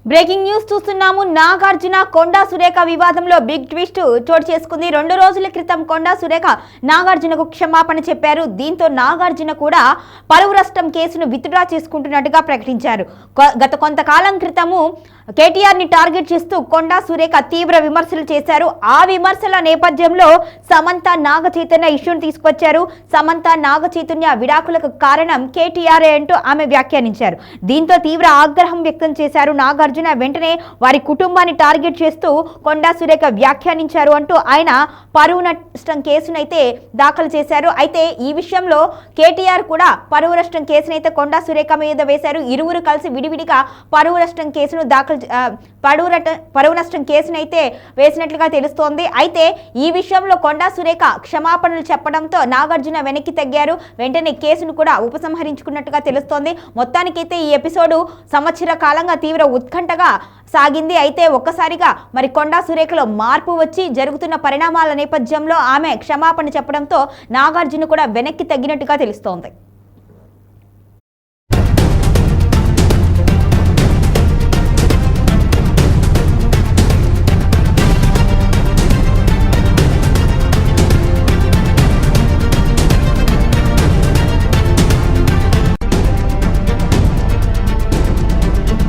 Breaking news చూస్తున్నాము. నాగార్జున కొండా సురేఖ వివాదంలో big twist చోటు చేసుకుంది. 2 రోజుల క్రితం కొండా సురేఖ నాగార్జునకు క్షమాపణ చెప్పారు. దీంతో నాగార్జున కూడా పరువు నష్టం కేసును విత్డ్రా చేసుకుంటున్నట్టుగా ప్రకటించారు. గత కొంతకాలం క్రితము కేటీఆర్ ని టార్గెట్ చేస్తూ కొండా సురేఖ తీవ్ర విమర్శలు చేశారు. ఆ విమర్శల నేపథ్యంలో సమంత నాగ చైతన్య ఇష్యూని తీసుకొచ్చారు. సమంత నాగ చైతన్య విడాకులకు కారణం కేటీఆర్ అంటూ ఆమె వ్యాఖ్యానించారు. దీంతో తీవ్ర ఆగ్రహం వ్యక్తం చేశారు నాగార్జున. వెంటనే వారి కుటుంబాన్ని టార్గెట్ చేస్తూ కొండా సురేఖ వ్యాఖ్యానించారు అంటూ ఆయన పరువు నష్టం కేసునైతే దాఖలు చేశారు. అయితే ఈ విషయంలో కేటీఆర్ కూడా పరువు నష్టం కేసునైతే కొండా సురేఖ మీద వేశారు. ఇరువురు కలిసి విడివిడిగా పరువు నష్టం కేసును పరువు నష్టం కేసునైతే వేసినట్లుగా తెలుస్తోంది. అయితే ఈ విషయంలో కొండా సురేఖ క్షమాపణలు చెప్పడంతో నాగార్జున వెనక్కి తగ్గారు. వెంటనే కేసును కూడా ఉపసంహరించుకున్నట్టుగా తెలుస్తోంది. మొత్తానికైతే ఈ ఎపిసోడ్ సంవత్సర కాలంగా తీవ్ర ఉత్కంఠగా సాగింది. అయితే ఒక్కసారిగా మరి కొండా సురేఖలో మార్పు వచ్చి జరుగుతున్న పరిణామాల నేపథ్యంలో ఆమె క్షమాపణ చెప్పడంతో నాగార్జున కూడా వెనక్కి తగ్గినట్టుగా తెలుస్తోంది.